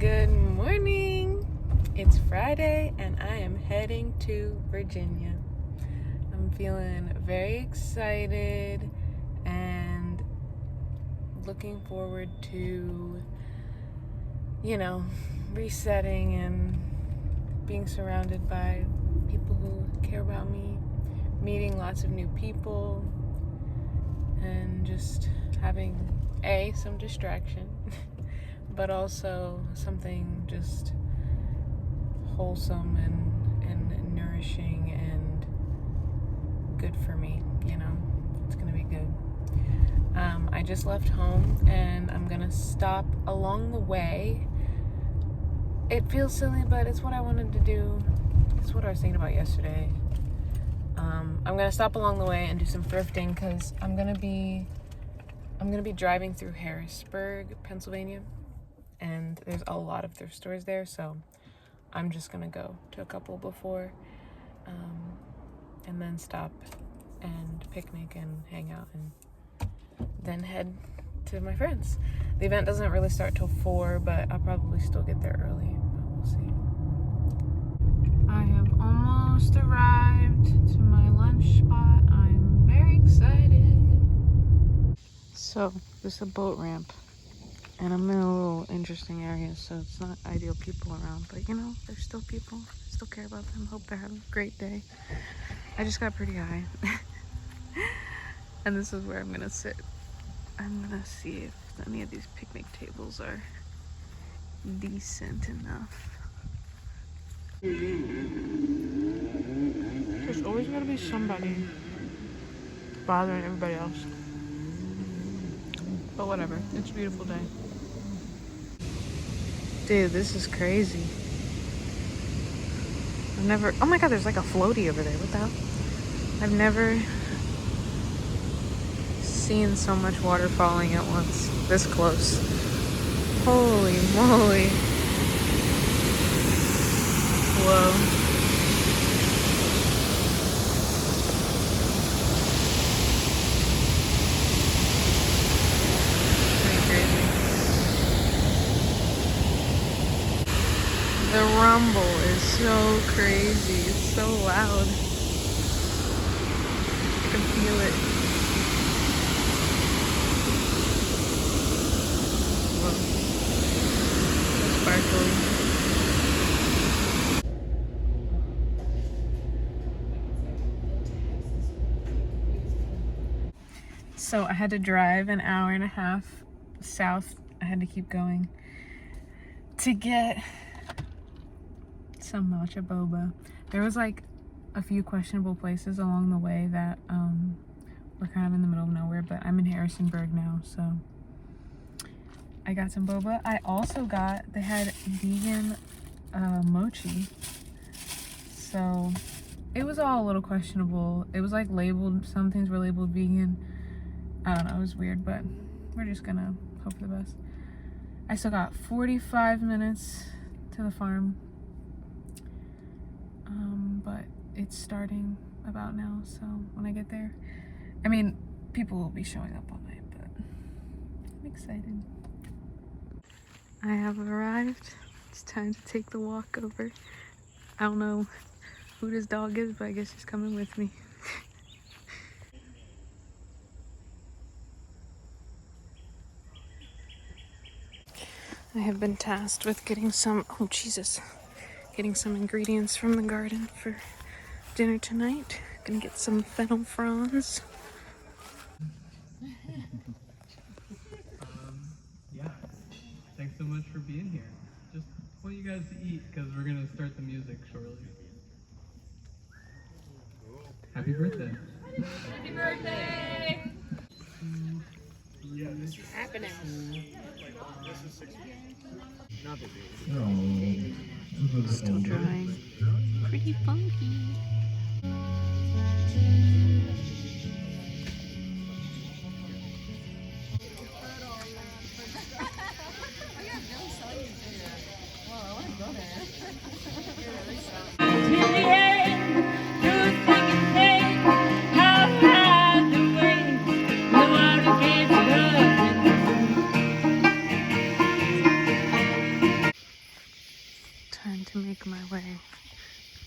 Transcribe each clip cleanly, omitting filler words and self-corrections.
Good morning. It's Friday and I am heading to Virginia. I'm feeling very excited and looking forward to, resetting and being surrounded by people who care about me, meeting lots of new people, and just having some distraction but also something just wholesome and nourishing and good for me. It's gonna be good. I just left home and I'm gonna stop along the way. It feels silly, but it's what I wanted to do. It's what I was thinking about yesterday. I'm gonna stop along the way and do some thrifting because I'm gonna be driving through Harrisburg, Pennsylvania, and there's a lot of thrift stores there, so I'm just gonna go to a couple before, and then stop and picnic and hang out and then head to my friends. The event doesn't really start till 4, but I'll probably still get there early, but we'll see. I have almost arrived to my lunch spot. I'm very excited. So, this is a boat ramp, and I'm in a little interesting area, so it's not ideal people around, but there's still people. I still care about them. Hope they're having a great day. I just got pretty high. And this is where I'm gonna sit. I'm gonna see if any of these picnic tables are decent enough. There's always gotta be somebody bothering everybody else. But whatever, it's a beautiful day. Dude, this is crazy. Oh my god, there's like a floaty over there. What the hell? I've never seen so much water falling at once. This close. Holy moly. Whoa. The rumble is so crazy. It's so loud. I can feel it. Whoa. So sparkly. So I had to drive an hour and a half south. I had to keep going to get some matcha boba. There was like a few questionable places along the way that were kind of in the middle of nowhere, but I'm in Harrisonburg now, so I got some boba. I also they had vegan mochi, so it was all a little questionable. It was like labeled, some things were labeled vegan. I don't know, it was weird, but we're just gonna hope for the best. I still got 45 minutes to the farm. But it's starting about now, so when I get there, people will be showing up all night, but I'm excited. I have arrived. It's time to take the walk over. I don't know who this dog is, but I guess she's coming with me. I have been tasked with getting some ingredients from the garden for dinner tonight. Gonna get some fennel fronds. Yeah, thanks so much for being here. Just want you guys to eat because we're gonna start the music shortly. Happy birthday. Happy birthday! It's happening. Still drying. Pretty funky. make my way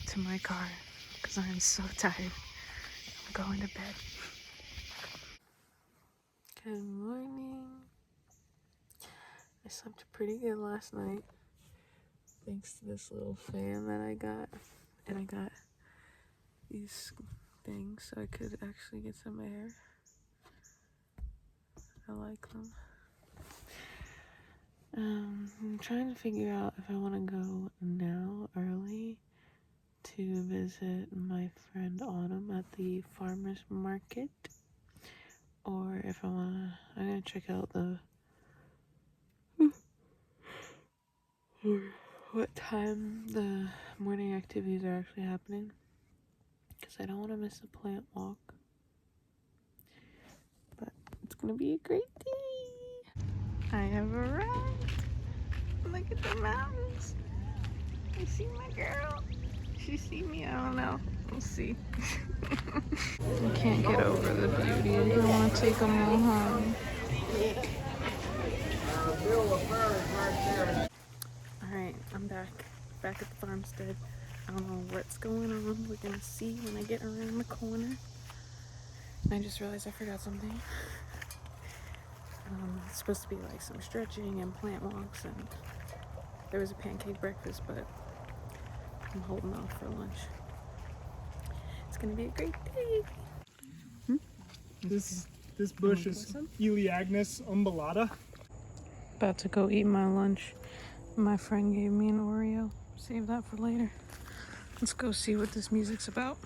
to my car because I'm so tired. I'm going to bed. Good morning. I slept pretty good last night thanks to this little fan that I got. And I got these things so I could actually get some air. I like them. I'm trying to figure out if I want to go now early to visit my friend Autumn at the farmer's market, or if I'm gonna check out what time the morning activities are actually happening, because I don't want to miss a plant walk. But it's gonna be a great day. I have arrived. Look at the mountains. You see my girl? She see me? I don't know. We'll see. I can't get over the beauty. I want to take them all home. Alright, I'm back at the farmstead. I don't know what's going on. We're gonna see when I get around the corner. I just realized I forgot something. It's supposed to be like some stretching and plant walks, and there was a pancake breakfast, but I'm holding off for lunch. It's gonna be a great day. This bush is Eleagnus umbellata. About to go eat my lunch. My friend gave me an Oreo. Save that for later. Let's go see what this music's about.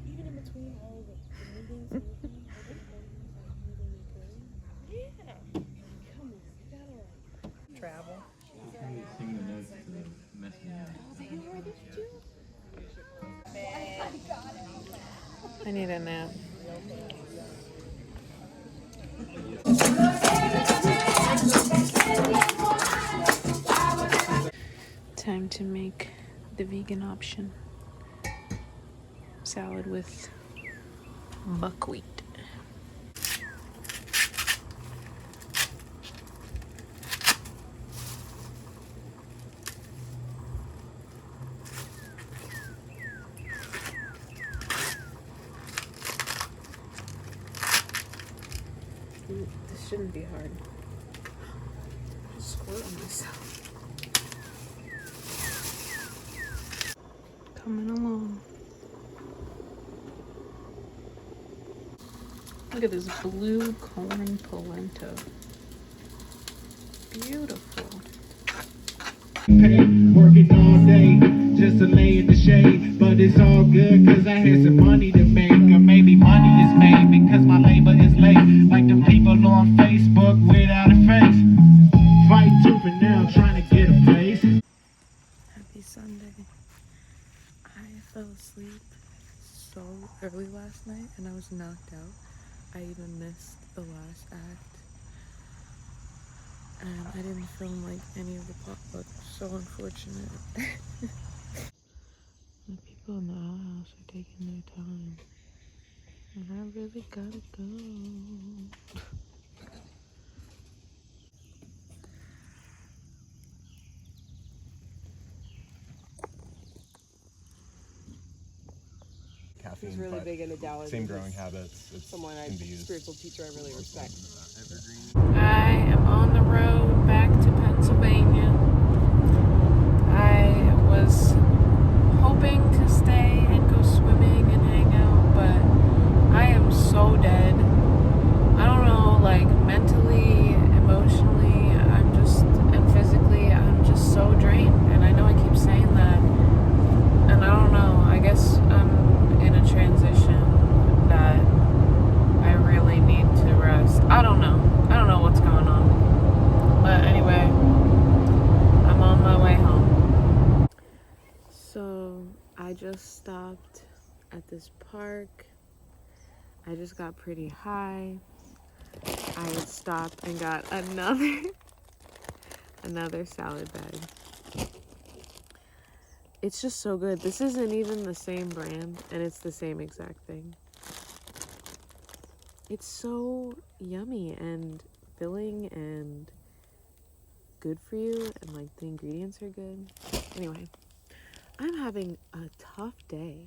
Even in between all the meetings and yeah. Come on, you gotta travel. Sing the notes to the message. I need a nap. Time to make the vegan option. Salad with buckwheat. This shouldn't be hard. Just squirt on myself. Coming along. Look at this blue corn polenta. Beautiful. Working all day just to lay in the shade, but it's all good cause I had some money to make, or maybe money is made because my labor is late, like the people on Facebook without a face, fighting tooth and nail trying to get a place. Happy Sunday. I fell asleep so early last night and I was knocked out. I even missed the last act. And I didn't film like any of the potluck. So unfortunate. The people in the outhouse are taking their time. And I really gotta go. Caffeine, He's really but big into Taoism. same growing habits. It's Someone can be used. spiritual teacher I really respect. I am on the road back to Pennsylvania. I was hoping to stay and go swimming and hang out, but I am so dead. I don't know, like mentally, emotionally, and physically, I'm just so drained. And I know I keep saying that. And I don't know, I guess I'm in a transition that I really need to rest. I don't know what's going on. But anyway, I'm on my way home. So I just stopped at this park. I just got pretty high. I stopped and got another salad bag. It's just so good. This isn't even the same brand, and it's the same exact thing. It's so yummy and filling, and good for you and like the ingredients are good. Anyway, I'm having a tough day.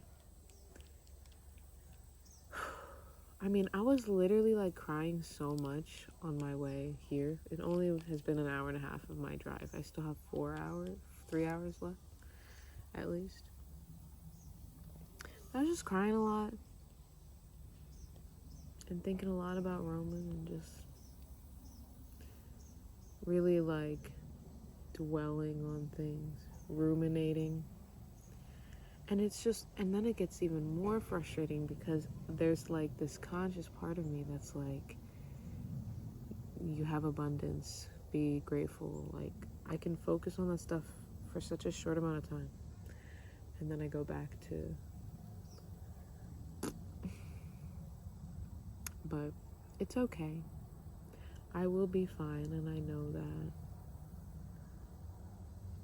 I mean, I was literally like crying so much on my way here. It only has been an hour and a half of my drive. I still have 3 hours left at least. I was just crying a lot and thinking a lot about Roman and just really like dwelling on things, ruminating. And it's just, and then it gets even more frustrating because there's like this conscious part of me that's like, you have abundance, be grateful. Like, I can focus on that stuff for such a short amount of time. And then I go back to, but it's okay. I will be fine, and I know that.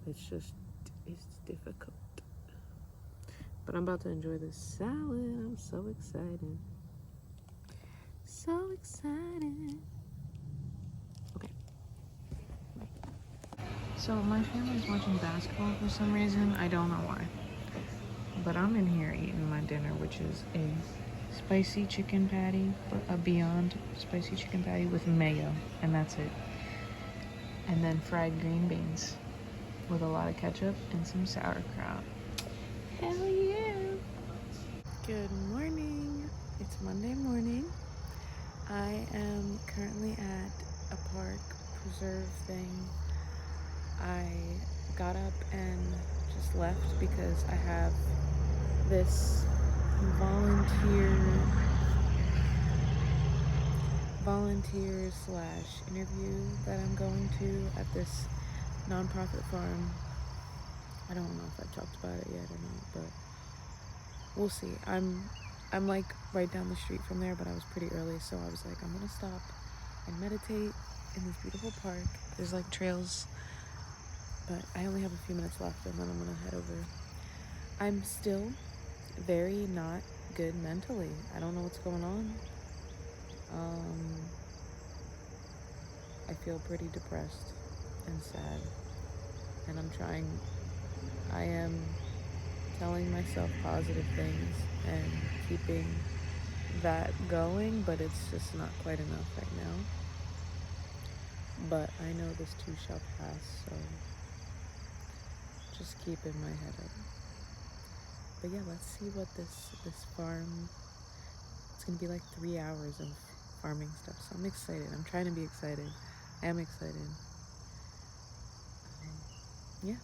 It's difficult. But I'm about to enjoy this salad. I'm so excited. So excited. Okay. So my family's watching basketball for some reason. I don't know why. But I'm in here eating my dinner, which is a spicy chicken patty, a Beyond spicy chicken patty with mayo, and that's it. And then fried green beans with a lot of ketchup and some sauerkraut. Hell yeah! Good morning. It's Monday morning. I am currently at a park preserve thing. I got up and just left because I have this volunteer/interview that I'm going to at this nonprofit farm. I don't know if I've talked about it yet or not, but we'll see. I'm like right down the street from there, but I was pretty early, so I was like, I'm gonna stop and meditate in this beautiful park. There's like trails, but I only have a few minutes left, and then I'm gonna head over. I'm still very not good mentally. I don't know what's going on. I feel pretty depressed and sad, and I am telling myself positive things and keeping that going, but it's just not quite enough right now. But I know this too shall pass, so just keeping my head up. But yeah, let's see what this farm, it's gonna be like 3 hours of farming stuff, so I'm excited. I'm trying to be excited. I am excited. Yeah.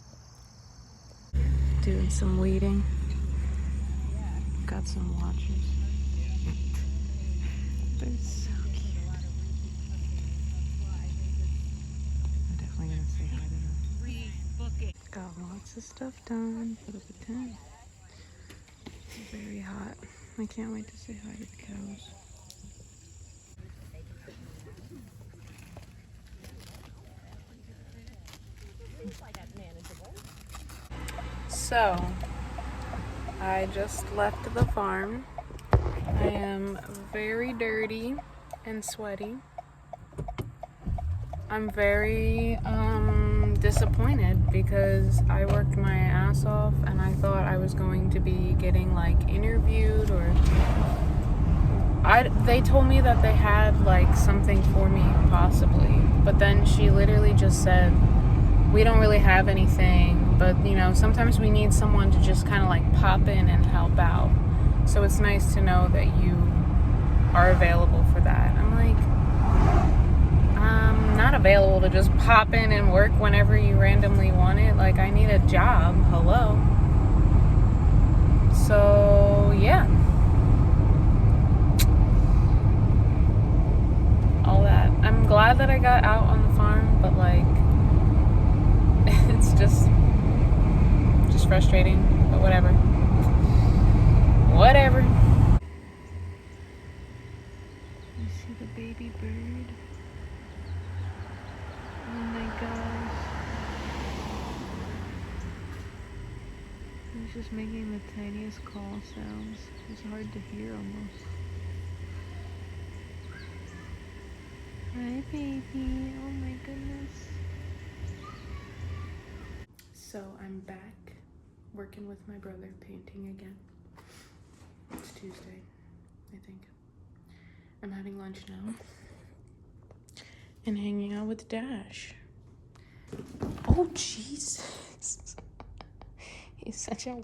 Doing some weeding. Got some watchers. They're so cute. I'm definitely gonna say hi to them. Got lots of stuff done. Put up a tent. It's very hot. I can't wait to say hi to the cows. So, I just left the farm. I am very dirty and sweaty. I'm very disappointed because I worked my ass off and I thought I was going to be getting like interviewed, or they told me that they had like something for me possibly, but then she literally just said, we don't really have anything, but you know, sometimes we need someone to just kind of like pop in and help out. So it's nice to know that you are available for that. I'm like, I'm not available to just pop in and work whenever you randomly want it. Like, I need a job. Hello. So yeah, all that. I'm glad that I got out on the farm, but like, it's just frustrating, but whatever. You see the baby bird? Oh my gosh. He's just making the tiniest call sounds. It's hard to hear almost. Hi baby, oh my goodness. So I'm back working with my brother, painting again. It's Tuesday, I think. I'm having lunch now and hanging out with Dash. Oh, Jesus. He's such a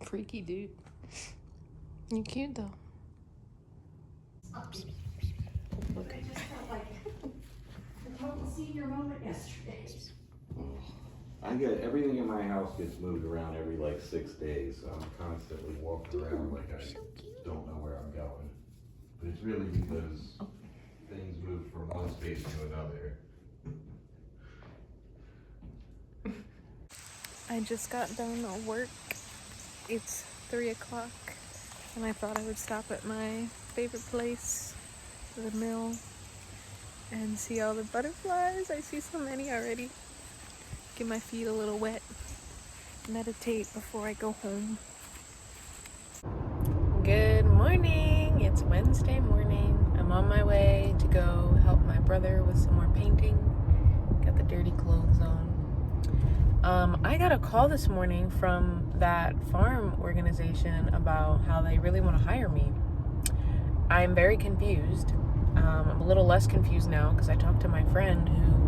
freaky dude. You're cute, though. Okay. I get everything in my house gets moved around every like 6 days. So I'm constantly walking around like I don't know where I'm going. But it's really because things move from one space to another. I just got done at work. It's 3 o'clock and I thought I would stop at my favorite place, the mill, and see all the butterflies. I see so many already. Get my feet a little wet. Meditate before I go home. Good morning. It's Wednesday morning. I'm on my way to go help my brother with some more painting. Got the dirty clothes on. I got a call this morning from that farm organization about how they really want to hire me. I'm very confused. I'm a little less confused now because I talked to my friend who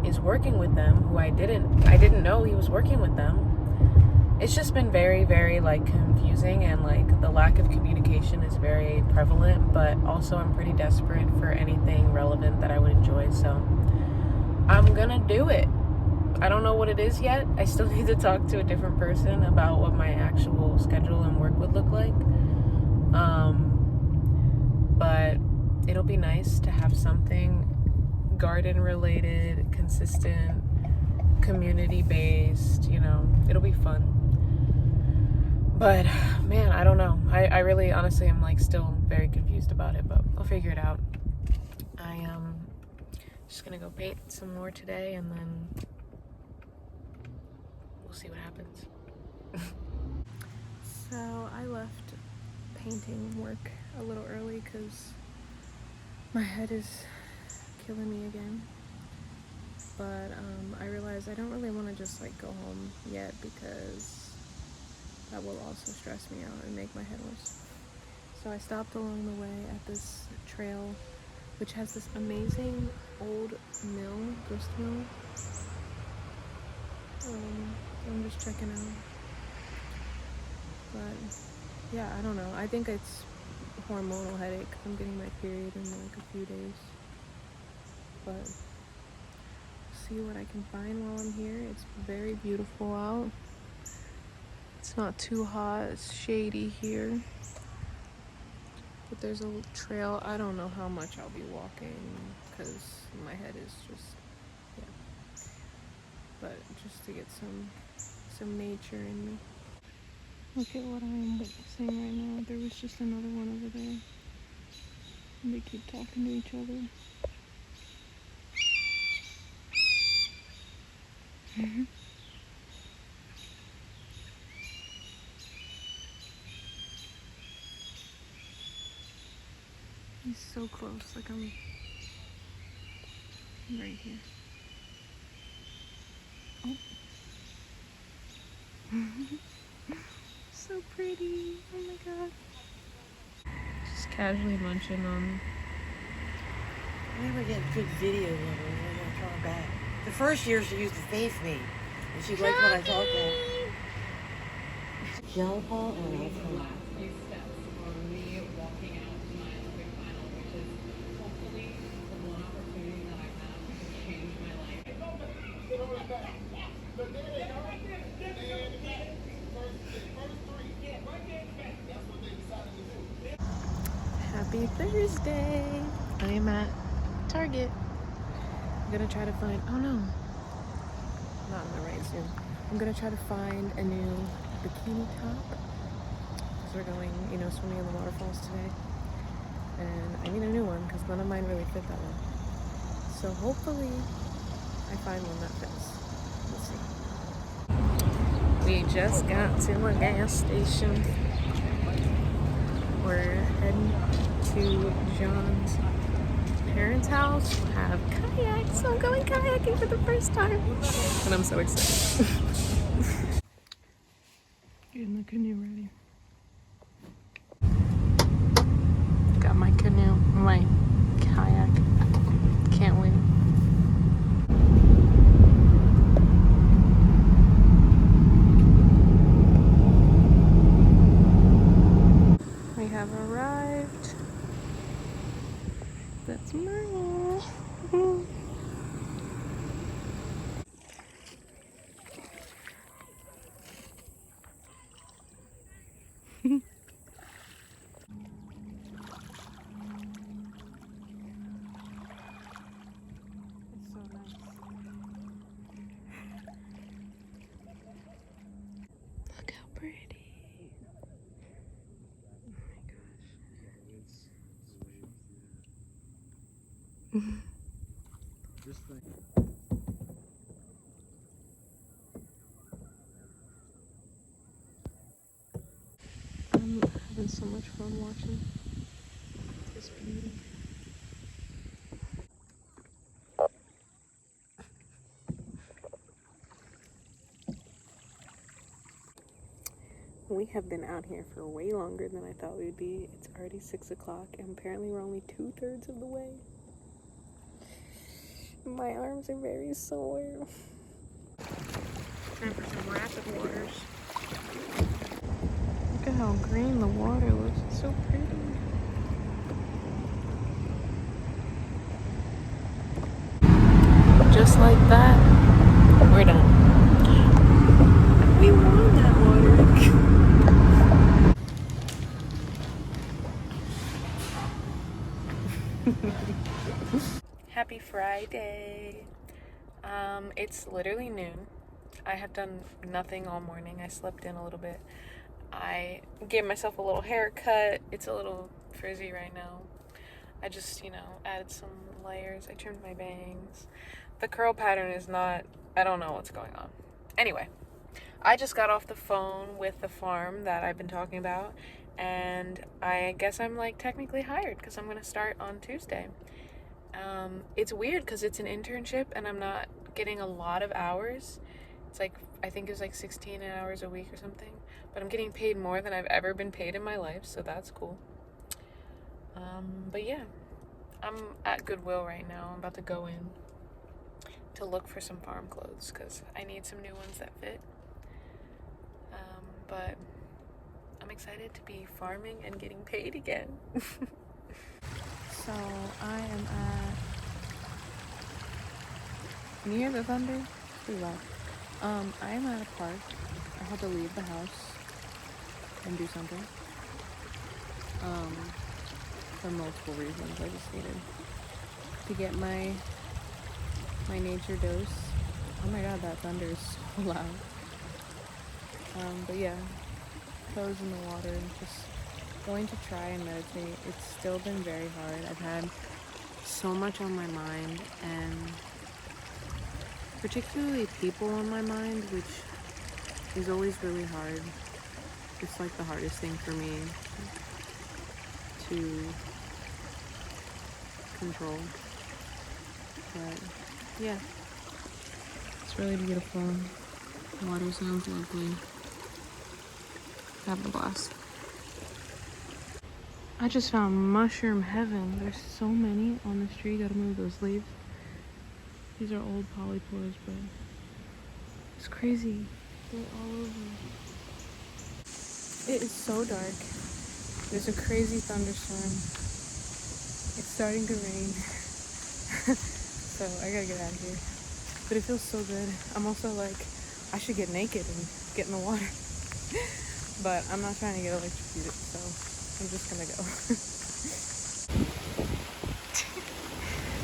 is working with them, who I didn't know he was working with them. It's just been very, very like confusing, and like the lack of communication is very prevalent, but also I'm pretty desperate for anything relevant that I would enjoy, so I'm gonna do it. I don't know what it is yet. I still need to talk to a different person about what my actual schedule and work would look like. But it'll be nice to have something garden related, consistent, community based, you know, it'll be fun. But man, I don't know. I really honestly am like still very confused about it, but I'll figure it out. I am just gonna go paint some more today and then we'll see what happens. So I left painting work a little early because my head is killing me again. But I realized I don't really want to just like go home yet because that will also stress me out and make my head worse. So I stopped along the way at this trail which has this amazing old mill, grist mill. I'm just checking out. But yeah, I don't know. I think it's hormonal headache. I'm getting my period in like a few days. But see what I can find while I'm here. It's very beautiful out. It's not too hot. It's shady here. But there's a little trail. I don't know how much I'll be walking because my head is just, yeah. But just to get some nature in me. Look at what I'm witnessing right now. There was just another one over there. And they keep talking to each other. He's so close, like I'm right here. Oh. So pretty. Oh my god. Just casually munching on. I never get good video of her. I'm gonna try her back. The first year she used to face me, and she liked when I talked to her. Gel ball or ice cream? Few steps on me walking out to my Olympic final, which is hopefully the one opportunity that I have to change my life. Happy Thursday. I am at Target. I'm gonna try to find, oh no, not in the right zoom. I'm gonna try to find a new bikini top because we're going, you know, swimming in the waterfalls today. And I need a new one because none of mine really fit that well. So hopefully I find one that fits. We'll see. We just got to a gas station. We're heading to John's parents' house have kayaks, so I'm going kayaking for the first time. And I'm so excited. Getting the canoe ready. Got my canoe, my kayak. Can't wait. We have arrived. That's mine. It's so nice. Look how pretty. Oh my gosh. I'm having so much fun watching this beauty. We have been out here for way longer than I thought we would be. It's already 6 o'clock and apparently we're only 2/3 of the way. My arms are very sore. Time for some rapid waters. Look at how green the water looks. It's so pretty. Just like that, we're done. We won that water. Happy Friday. It's literally noon. I have done nothing all morning. I slept in a little bit. I gave myself a little haircut. It's a little frizzy right now. I just, added some layers. I trimmed my bangs. The curl pattern is not, I don't know what's going on. Anyway, I just got off the phone with the farm that I've been talking about, and I guess I'm like technically hired because I'm gonna start on Tuesday. It's weird because it's an internship and I'm not getting a lot of hours. It's like, I think it was like 16 hours a week or something, but I'm getting paid more than I've ever been paid in my life, so that's cool. But yeah, I'm at Goodwill right now. I'm about to go in to look for some farm clothes because I need some new ones that fit. But I'm excited to be farming and getting paid again. So I am at near the thunder. Pretty loud. I am at a park. I had to leave the house and do something. For multiple reasons. I just needed to get my nature dose. Oh my god, that thunder is so loud. But yeah, toes in the water and just going to try and meditate. It's still been very hard. I've had so much on my mind, and particularly people on my mind, which is always really hard. It's like the hardest thing for me to control. But yeah, it's really beautiful. The water sounds lovely. Having a blast. I just found mushroom heaven. There's so many on this tree. Gotta move those leaves. These are old polypores, but it's crazy. They're all over. It is so dark. There's a crazy thunderstorm. It's starting to rain. So I gotta get out of here. But it feels so good. I'm also like, I should get naked and get in the water. But I'm not trying to get electrocuted, so I'm just gonna go.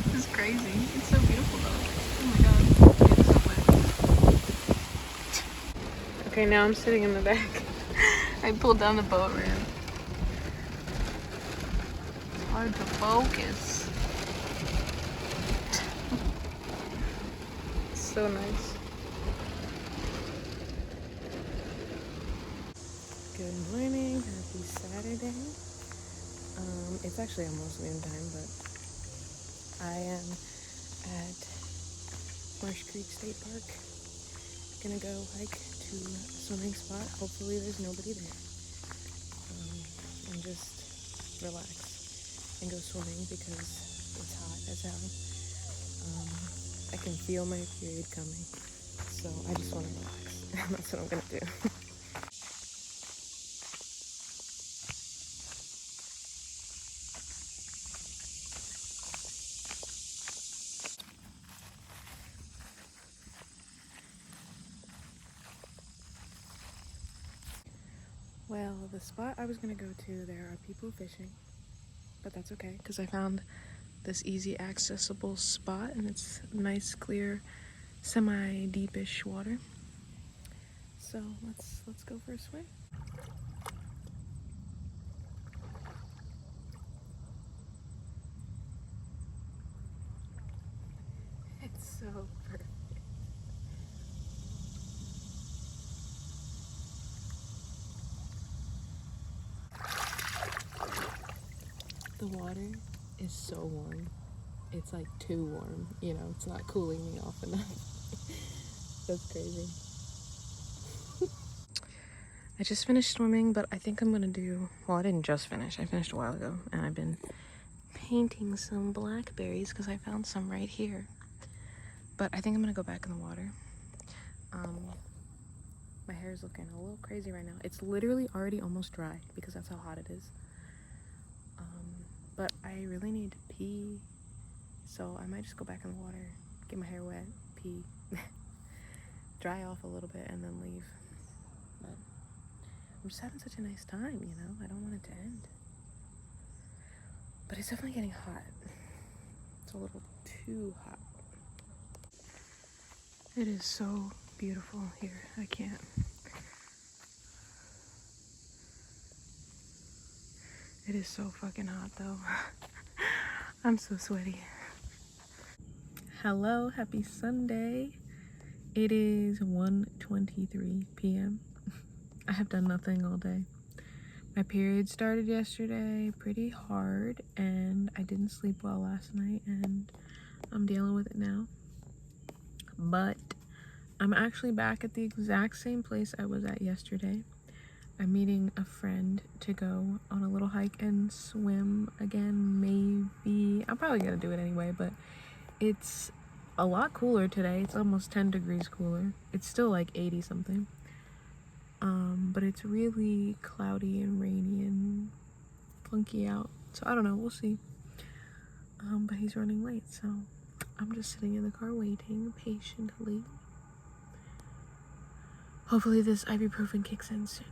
This is crazy. It's so beautiful though. Oh my god. It's so wet. Okay, now I'm sitting in the back. I pulled down the boat ramp. It's hard to focus. It's so nice. Good morning, happy Saturday. It's actually almost noontime, but I am at Marsh Creek State Park. Gonna go hike to a swimming spot. Hopefully there's nobody there. And just relax and go swimming because it's hot as hell. I can feel my period coming. So I just want to relax. And that's what I'm gonna do. Well, the spot I was gonna go to, there are people fishing, but that's okay because I found this easy accessible spot and it's nice, clear, semi-deepish water. So let's go for a swim. It's so perfect. The water is so warm. It's like too warm, you know, it's not cooling me off enough. That's crazy. I just finished swimming, but I think I'm gonna do, well, I didn't just finish, I finished a while ago, and I've been painting some blackberries because I found some right here. But I think I'm gonna go back in the water. My hair is looking a little crazy right now. It's literally already almost dry because that's how hot it is. But I really need to pee, so I might just go back in the water, get my hair wet, pee, dry off a little bit, and then leave. But I'm just having such a nice time, you know? I don't want it to end. But it's definitely getting hot. It's a little too hot. It is so beautiful here. I can't. It is so fucking hot though. I'm so sweaty. Hello, happy Sunday. It is 1:23 p.m. I have done nothing all day. My period started yesterday pretty hard and I didn't sleep well last night and I'm dealing with it now. But I'm actually back at the exact same place I was at yesterday. I'm meeting a friend to go on a little hike and swim again, maybe. I'm probably gonna do it anyway, but it's a lot cooler today. It's almost 10 degrees cooler. It's still like 80 something. But it's really cloudy and rainy and funky out. So I don't know, we'll see. But he's running late, so I'm just sitting in the car waiting patiently. Hopefully this ibuprofen kicks in soon.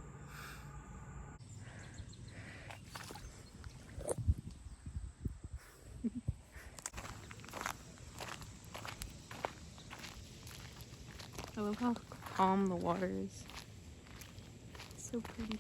I love how calm the water is. It's so pretty.